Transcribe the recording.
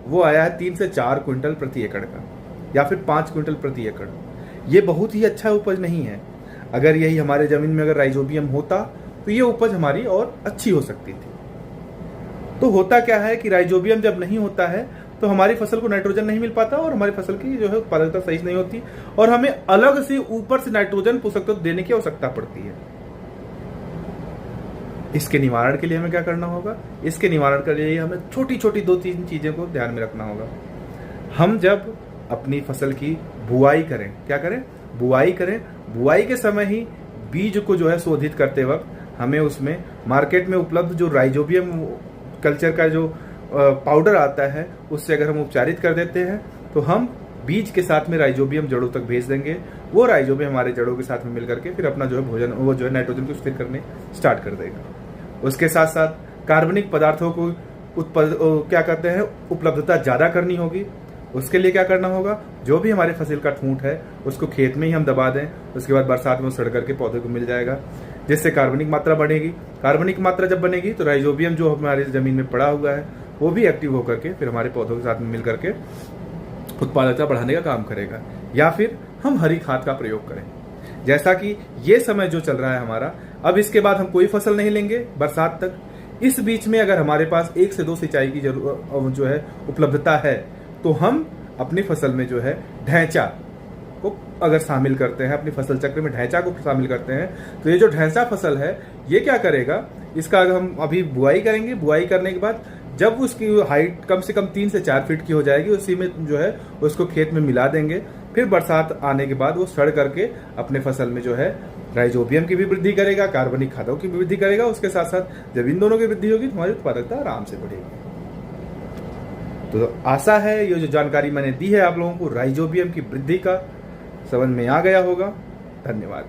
वो आया है 3 से 4 क्विंटल प्रति एकड़ का, या फिर 5 क्विंटल प्रति एकड़। ये बहुत ही अच्छा उपज नहीं है। अगर यही हमारे ज़मीन में अगर राइजोबियम होता तो ये उपज हमारी और अच्छी हो सकती थी। तो होता क्या है कि राइजोबियम जब नहीं होता है तो हमारी फसल को नाइट्रोजन नहीं मिल पाता और हमारी फसल की जो है उत्पादकता सही नहीं होती, और हमें अलग से ऊपर से नाइट्रोजन पोषक तत्व देने की आवश्यकता पड़ती है। इसके निवारण के लिए हमें क्या करना होगा? इसके निवारण के लिए हमें छोटी छोटी 2-3 चीजें को ध्यान में रखना होगा। हम जब अपनी फसल की बुआई करें, क्या करें? बुआई करें। बुआई के समय ही बीज को जो है शोधित करते वक्त हमें उसमें मार्केट में उपलब्ध जो राइजोबियम कल्चर का जो पाउडर आता है उससे अगर हम उपचारित कर देते हैं तो हम बीज के साथ में राइजोबियम जड़ों तक भेज देंगे। वो राइजोबियम हमारे जड़ों के साथ में मिल करके फिर अपना जो है भोजन, वो जो है नाइट्रोजन को स्थिर करने स्टार्ट कर देगा। उसके साथ साथ कार्बनिक पदार्थों को क्या कहते हैं, उपलब्धता ज़्यादा करनी होगी। उसके लिए क्या करना होगा? जो भी हमारे फसल का ठूंठ है उसको खेत में ही हम दबा दें, उसके बाद बरसात में वो सड़ करके पौधे को मिल जाएगा, जिससे कार्बनिक मात्रा बढ़ेगी। कार्बनिक मात्रा जब बनेगी तो राइजोबियम जो हमारी जमीन में पड़ा हुआ है वो भी एक्टिव होकर के फिर हमारे पौधों के साथ में मिल करके उत्पादकता बढ़ाने का काम करेगा। या फिर हम हरी खाद का प्रयोग करें, जैसा कि ये समय जो चल रहा है हमारा, अब इसके बाद हम कोई फसल नहीं लेंगे बरसात तक। इस बीच में अगर हमारे पास 1 से 2 सिंचाई की जो है उपलब्धता है तो हम अपनी फसल में जो है ढैंचा को अगर शामिल करते हैं, अपनी फसल चक्र में ढैंचा को शामिल करते हैं, तो ये जो ढैंचा फसल है ये क्या करेगा? इसका अगर हम अभी बुआई करेंगे, बुआई करने के बाद जब उसकी हाइट कम से कम 3 से 4 फीट की हो जाएगी, उसी में जो है उसको खेत में मिला देंगे। फिर बरसात आने के बाद वो सड़ करके अपने फसल में जो है राइजोबियम की भी वृद्धि करेगा, कार्बनिक खादों की भी वृद्धि करेगा। उसके साथ साथ जब इन दोनों की वृद्धि होगी तो हमारी उत्पादकता आराम से बढ़ेगी। तो आशा है ये जो जानकारी मैंने दी है आप लोगों को राइजोबियम की वृद्धि का समझ में आ गया होगा। धन्यवाद।